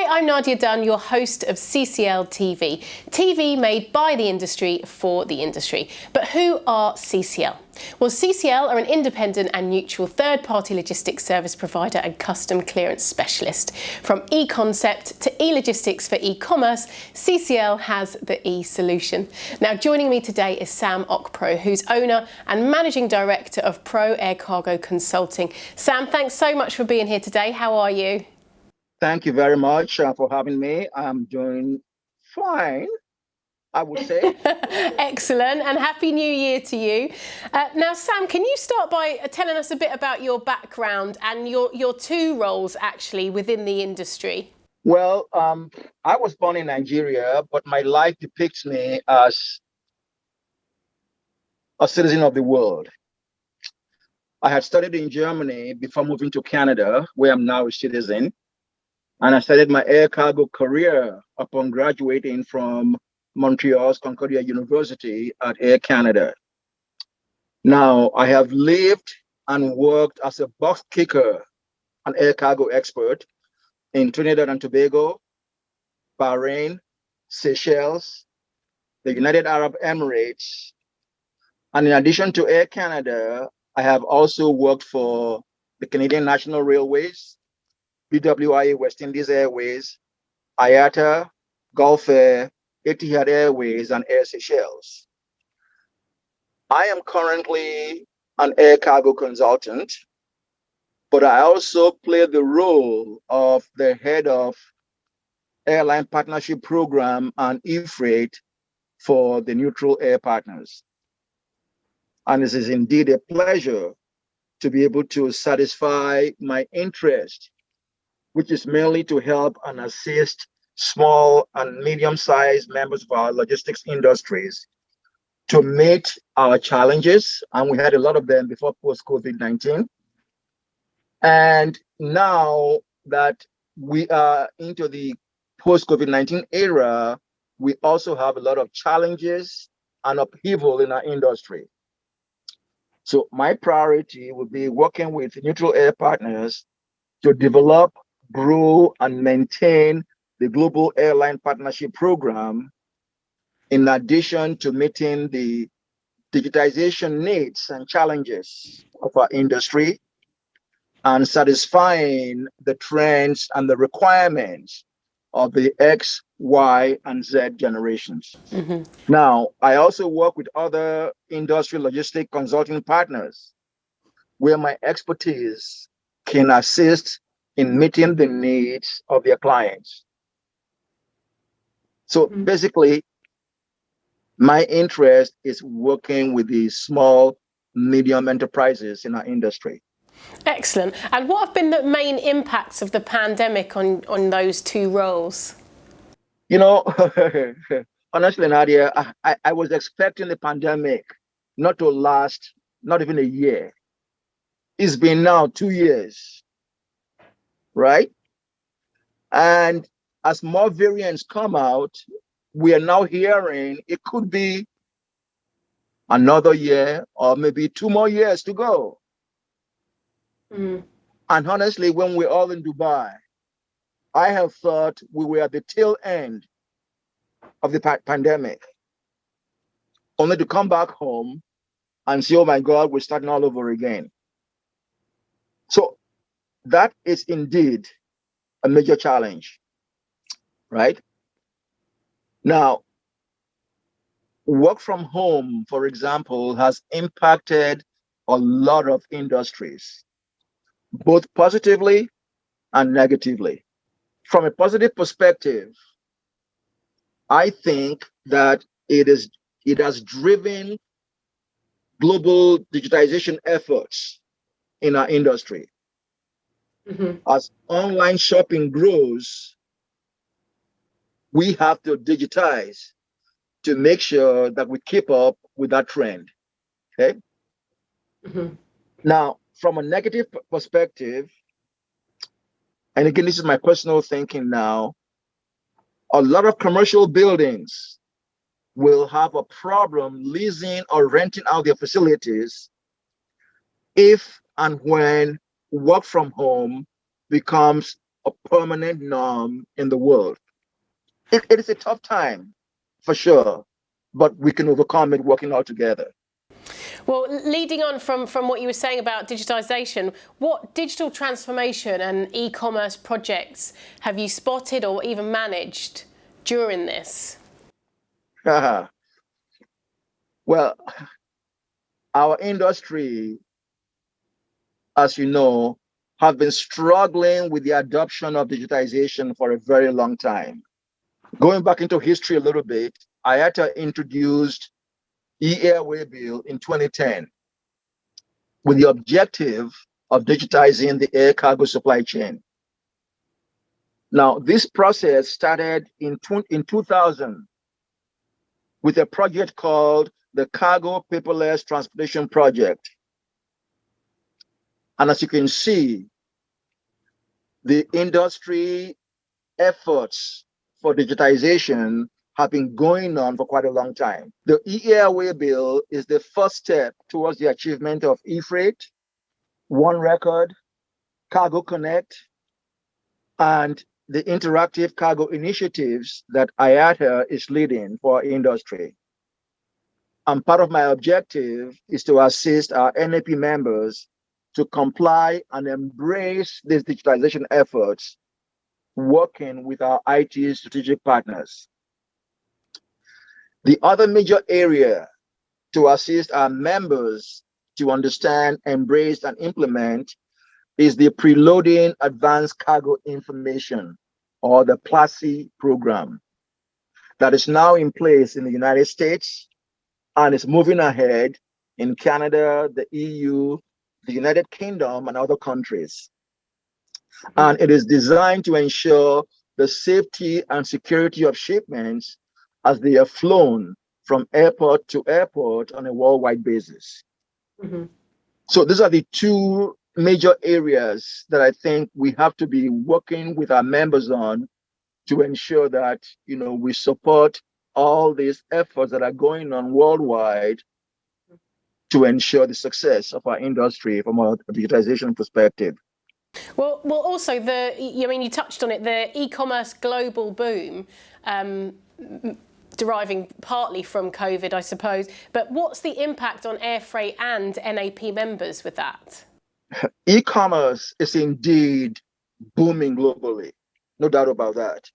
Hi, I'm Nadia Dunn, your host of CCL TV. TV made by the industry for the industry. But who are CCL? Well, CCL are an independent and neutral third-party logistics service provider and custom clearance specialist. From e-concept to e-logistics for e-commerce, CCL has the e-solution. Now, joining me today is Sam Okpro, who's owner and managing director of Pro Air Cargo Consulting. Sam, thanks so much for being here today. How are you? Thank you very much for having me. I'm doing fine, I would say. Excellent, and Happy New Year to you. Now, Sam, can you start by telling us a bit about your background and your two roles actually within the industry? Well, I was born in Nigeria, but my life depicts me as a citizen of the world. I had studied in Germany before moving to Canada, where I'm now a citizen. And I started my air cargo career upon graduating from Montreal's Concordia University at Air Canada. Now, I have lived and worked as a box kicker and air cargo expert in Trinidad and Tobago, Bahrain, Seychelles, the United Arab Emirates. And in addition to Air Canada, I have also worked for the Canadian National Railways, BWIA West Indies Airways, IATA, Gulf Air, Etihad Airways, and Air Seychelles. I am currently an air cargo consultant, but I also play the role of the head of Airline Partnership Program and e-freight for the Neutral Air Partners. And this is indeed a pleasure to be able to satisfy my interest, which is mainly to help and assist small and medium-sized members of our logistics industries to meet our challenges. And we had a lot of them before post-COVID-19. And now that we are into the post-COVID-19 era, we also have a lot of challenges and upheaval in our industry. So my priority will be working with neutral air partners to develop, grow, and maintain the Global Airline Partnership Program, in addition to meeting the digitization needs and challenges of our industry and satisfying the trends and the requirements of the X, Y, and Z generations. Mm-hmm. Now, I also work with other industry logistic consulting partners where my expertise can assist in meeting the needs of their clients. So basically, my interest is working with the small, medium enterprises in our industry. Excellent. And what have been the main impacts of the pandemic on those two roles? You know, honestly, Nadia, I was expecting the pandemic not to last, not even a year. It's been now 2 years, right? And as more variants come out, we are now hearing it could be another year or maybe 2 more years to go. And honestly, when we're all in Dubai, I have thought we were at the tail end of the pandemic, only to come back home and say, oh my God, we're starting all over again. So that is indeed a major challenge, right? Now, work from home, for example, has impacted a lot of industries, both positively and negatively. From a positive perspective, I think that it has driven global digitization efforts in our industry. Mm-hmm. As online shopping grows, we have to digitize to make sure that we keep up with that trend. Okay. Mm-hmm. Now, from a negative perspective, and again, this is my personal thinking now, a lot of commercial buildings will have a problem leasing or renting out their facilities if and when work from home becomes a permanent norm in the world. It is a tough time, for sure, but we can overcome it working all together. Well, leading on from what you were saying about digitisation, what digital transformation and e-commerce projects have you spotted or even managed during this? Well, our industry, as you know, have been struggling with the adoption of digitization for a very long time. Going back into history a little bit, IATA introduced e-Airway bill in 2010 with the objective of digitizing the air cargo supply chain. Now, this process started in 2000 with a project called the Cargo Paperless Transportation Project. And as you can see, the industry efforts for digitization have been going on for quite a long time. The e-Airway bill is the first step towards the achievement of e-freight, One Record, Cargo Connect, and the interactive cargo initiatives that IATA is leading for our industry. And part of my objective is to assist our NAP members to comply and embrace these digitalization efforts, working with our IT strategic partners. The other major area to assist our members to understand, embrace, and implement is the Preloading Advanced Cargo Information, or the PLACI program, that is now in place in the United States and is moving ahead in Canada, the EU, the United Kingdom, and other countries. And it is designed to ensure the safety and security of shipments as they are flown from airport to airport on a worldwide basis. Mm-hmm. So these are the two major areas that I think we have to be working with our members on to ensure that, we support all these efforts that are going on worldwide to ensure the success of our industry from a digitization perspective. Well, also you touched on it, the e-commerce global boom, deriving partly from COVID, I suppose. But what's the impact on air freight and NAP members with that? E-commerce is indeed booming globally, no doubt about that.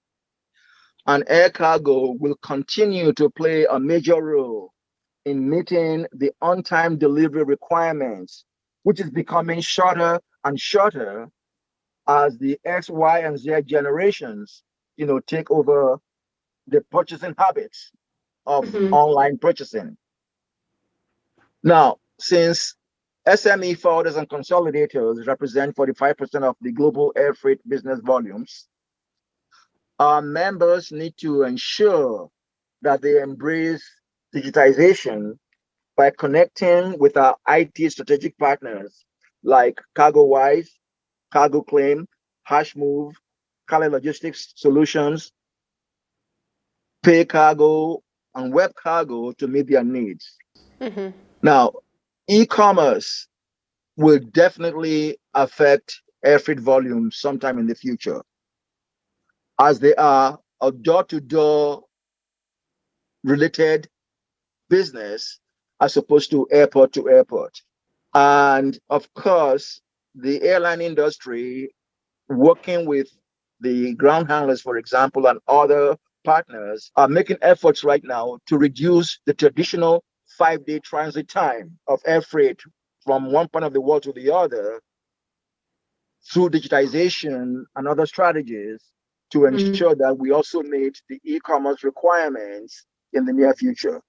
And air cargo will continue to play a major role in meeting the on-time delivery requirements, which is becoming shorter and shorter as the X, Y, and Z generations, take over the purchasing habits of online purchasing. Now, since SME forwarders and consolidators represent 45% of the global air freight business volumes, our members need to ensure that they embrace digitization by connecting with our IT strategic partners like CargoWise, Cargo Claim, Hashmove, Kali Logistics Solutions, Pay Cargo, and Web Cargo to meet their needs. Mm-hmm. Now, e-commerce will definitely affect air freight volumes sometime in the future, as they are a door-to-door related business as opposed to airport to airport. And of course, the airline industry, working with the ground handlers, for example, and other partners, are making efforts right now to reduce the traditional 5-day transit time of air freight from one part of the world to the other through digitization and other strategies to ensure that we also meet the e-commerce requirements in the near future.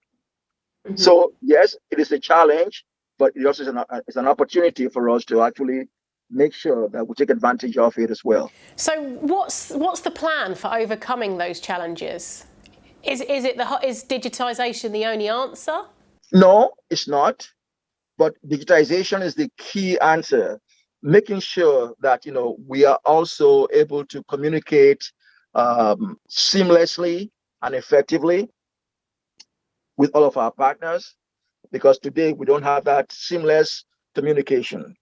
Mm-hmm. So yes, it is a challenge, but it also is an opportunity for us to actually make sure that we take advantage of it as well. So what's the plan for overcoming those challenges? Is digitization the only answer? No, it's not. But digitization is the key answer, making sure that we are also able to communicate seamlessly and effectively with all of our partners, because today we don't have that seamless communication.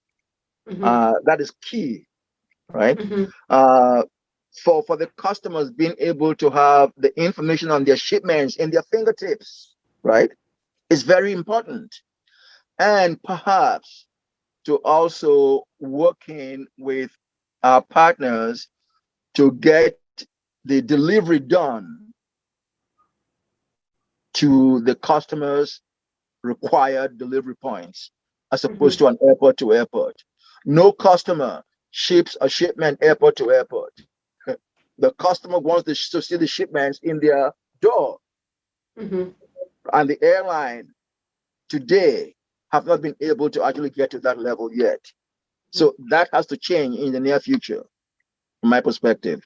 Mm-hmm. That is key right? For the customers being able to have the information on their shipments in their fingertips, right, is very important. And perhaps to also working with our partners to get the delivery done to the customers' required delivery points, as opposed to an airport to airport. No customer ships a shipment airport to airport. The customer wants to see the shipments in their door. And the airline today have not been able to actually get to that level yet. So that has to change in the near future, from my perspective.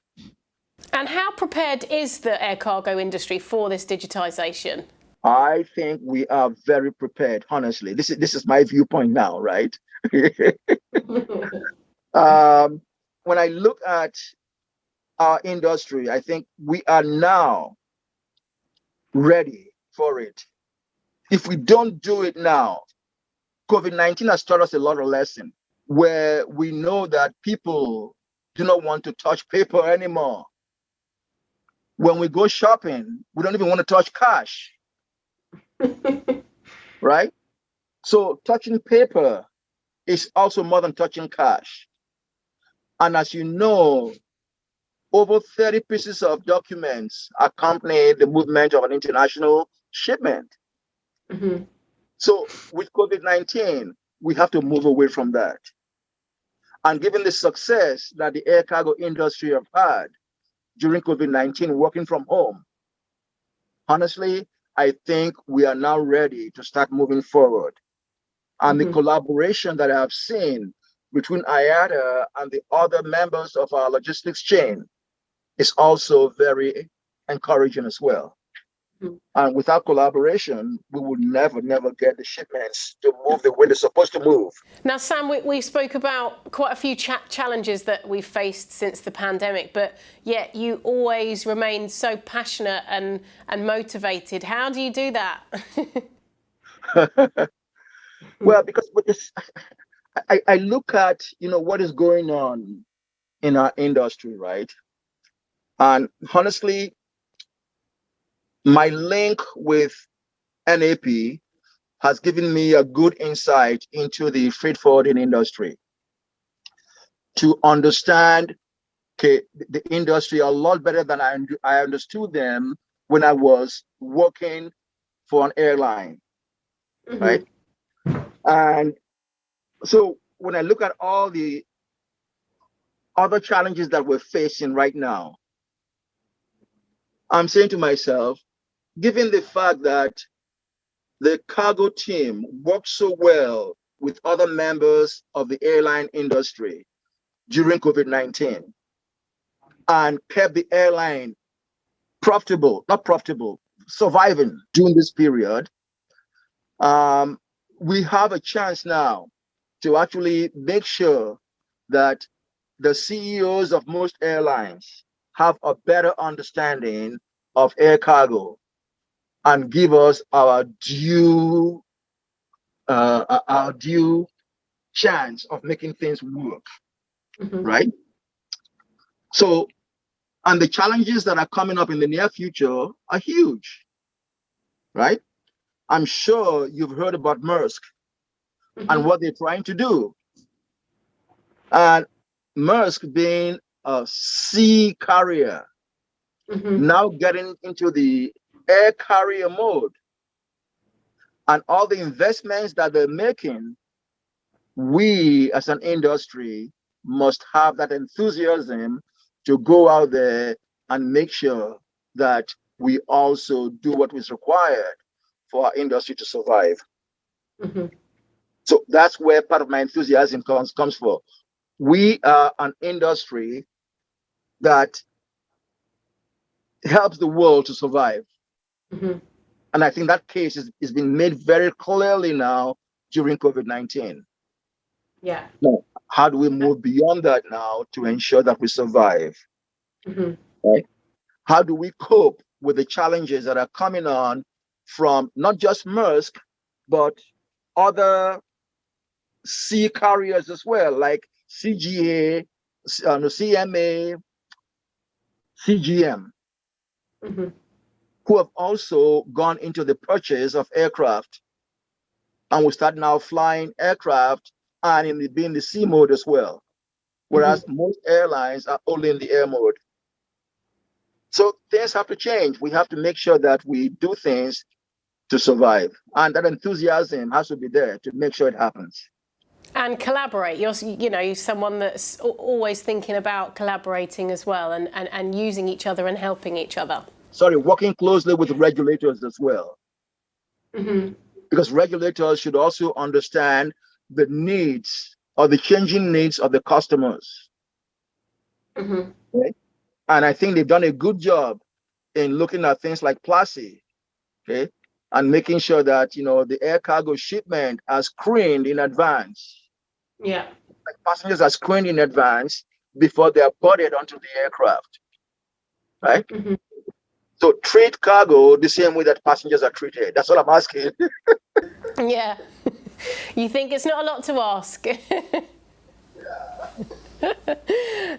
And how prepared is the air cargo industry for this digitisation? I think we are very prepared, honestly. This is my viewpoint now, right? When I look at our industry, I think we are now ready for it. If we don't do it now, COVID-19 has taught us a lot of lessons where we know that people do not want to touch paper anymore. When we go shopping, we don't even want to touch cash, right? So touching paper is also more than touching cash. And as you know, over 30 pieces of documents accompany the movement of an international shipment. So with COVID-19, we have to move away from that. And given the success that the air cargo industry have had during COVID-19, working from home, honestly, I think we are now ready to start moving forward. And the collaboration that I have seen between IATA and the other members of our logistics chain is also very encouraging as well. And without collaboration, we would never get the shipments to move the way they're supposed to move. Now, Sam, we spoke about quite a few challenges that we've faced since the pandemic, but yet you always remain so passionate and motivated. How do you do that? Well, because with this, I look at, what is going on in our industry, right? And honestly, my link with NAP has given me a good insight into the freight forwarding industry to understand the industry a lot better than I understood them when I was working for an airline, right? And so when I look at all the other challenges that we're facing right now, I'm saying to myself, given the fact that the cargo team worked so well with other members of the airline industry during COVID-19 and kept the airline surviving during this period, we have a chance now to actually make sure that the CEOs of most airlines have a better understanding of air cargo and give us our due chance of making things work, right? So, and the challenges that are coming up in the near future are huge, right? I'm sure you've heard about Maersk and what they're trying to do. And Maersk being a sea carrier, now getting into the air carrier mode, and all the investments that they're making, we as an industry must have that enthusiasm to go out there and make sure that we also do what is required for our industry to survive. So that's where part of my enthusiasm comes from. We are an industry that helps the world to survive. And I think that case is being made very clearly now during COVID-19. Yeah. Now, how do we move beyond that now to ensure that we survive? Right? How do we cope with the challenges that are coming on from not just Maersk, but other sea carriers as well, like CGA CMA, CGM, Mhm. who have also gone into the purchase of aircraft, and we start now flying aircraft and be in the sea mode as well. Whereas most airlines are only in the air mode. So things have to change. We have to make sure that we do things to survive. And that enthusiasm has to be there to make sure it happens. And collaborate. You're someone that's always thinking about collaborating as well, and using each other and helping each other. Sorry, working closely with regulators as well. Because regulators should also understand the needs or the changing needs of the customers. Okay? And I think they've done a good job in looking at things like PLACI, okay, and making sure that the air cargo shipment are screened in advance. Yeah. Like passengers are screened in advance before they are boarded onto the aircraft, right? So treat cargo the same way that passengers are treated. That's all I'm asking. Yeah. You think it's not a lot to ask.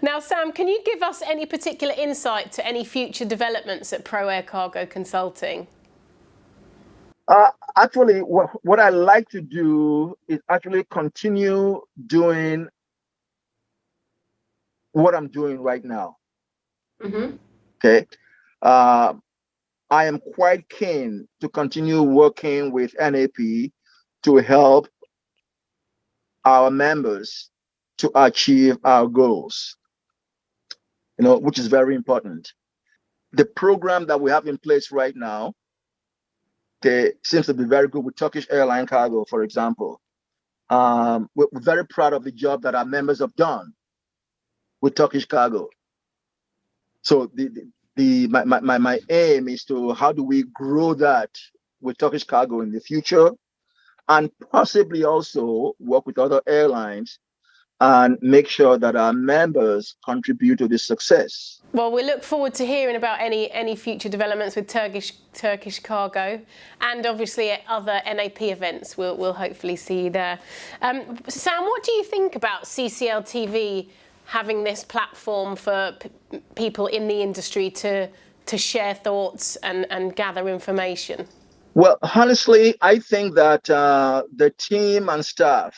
Now, Sam, can you give us any particular insight to any future developments at Pro Air Cargo Consulting? Actually, what I like to do is actually continue doing what I'm doing right now. Okay. I am quite keen to continue working with NAP to help our members to achieve our goals, which is very important. The program that we have in place right now, seems to be very good with Turkish Airline Cargo, for example. We're very proud of the job that our members have done with Turkish Cargo. So my aim is to how do we grow that with Turkish Cargo in the future, and possibly also work with other airlines and make sure that our members contribute to this success. Well, we look forward to hearing about any future developments with Turkish Cargo, and obviously at other NAP events. We'll hopefully see you there. Sam, what do you think about CCL TV having this platform for people in the industry to share thoughts and gather information? Well, honestly, I think that the team and staff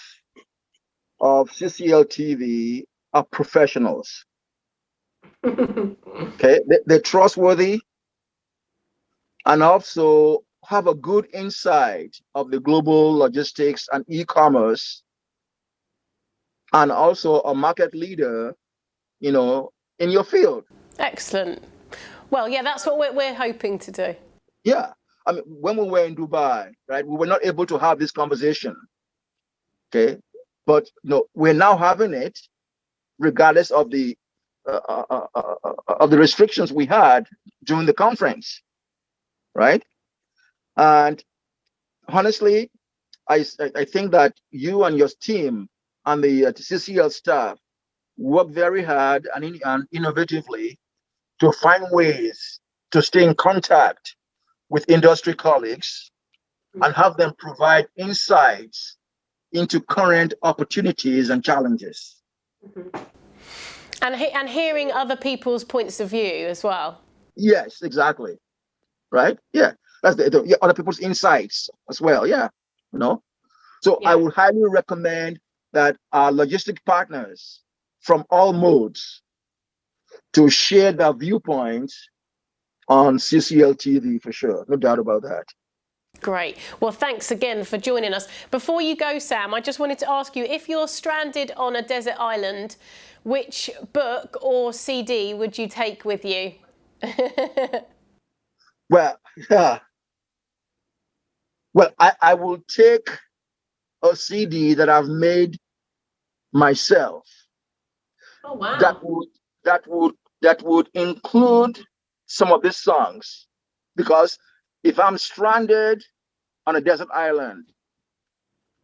of CCL TV are professionals. Okay, they're trustworthy and also have a good insight of the global logistics and e-commerce, and also a market leader, in your field. Excellent. Well, yeah, that's what we're hoping to do. Yeah. I mean, when we were in Dubai, right, we were not able to have this conversation. Okay. But we're now having it regardless of the restrictions we had during the conference, right? And honestly, I think that you and your team and the CCL staff work very hard and innovatively to find ways to stay in contact with industry colleagues and have them provide insights into current opportunities and challenges. And hearing other people's points of view as well. Yes, exactly. Right? Yeah. That's other people's insights as well. Yeah. So yeah. I would highly recommend that our logistic partners from all modes to share their viewpoints on CCL TV for sure. No doubt about that. Great. Well, thanks again for joining us. Before you go, Sam, I just wanted to ask you, if you're stranded on a desert island, which book or CD would you take with you? Well, yeah. Well, I will take a CD that I've made myself. Oh, wow. That would include some of these songs, because if I'm stranded on a desert island,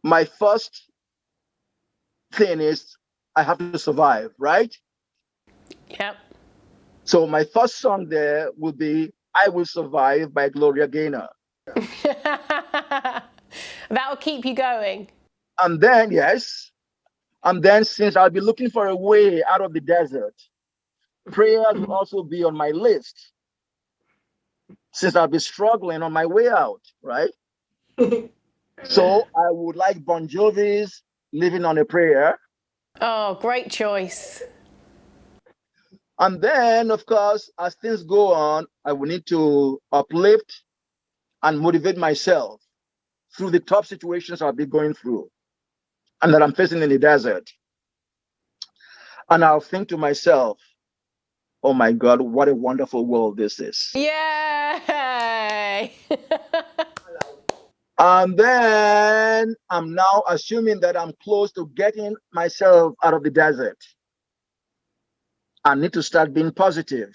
my first thing is I have to survive, right? Yep. So my first song there would be I Will Survive by Gloria Gaynor. That'll keep you going. And then, yes, And then since I'll be looking for a way out of the desert, prayers will also be on my list. Since I'll be struggling on my way out, right? So I would like Bon Jovi's Living on a Prayer. Oh, great choice. And then, of course, as things go on, I will need to uplift and motivate myself through the tough situations I'll be going through and that I'm facing in the desert. And I'll think to myself, oh my God, what a wonderful world this is. Yay! And then I'm now assuming that I'm close to getting myself out of the desert. I need to start being positive.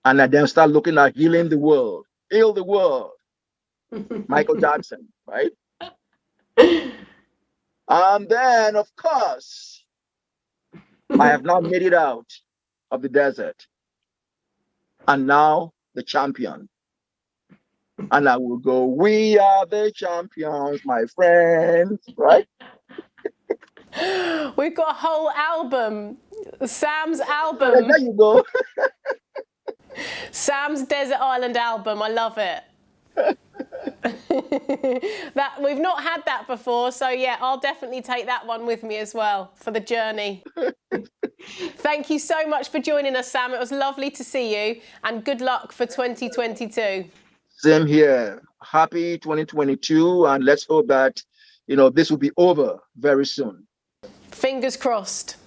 And I then start looking at healing the world. Heal the world. Michael Jackson, right? And then, of course, I have now made it out of the desert. And now the champion. And I will go, we are the champions, my friends, right? We've got a whole album. Sam's album. There you go. Sam's Desert Island album. I love it. That we've not had that before, so yeah, I'll definitely take that one with me as well for the journey. Thank you so much for joining us, Sam. It was lovely to see you, and good luck for 2022. Same here. Happy 2022, and let's hope that this will be over very soon. Fingers crossed.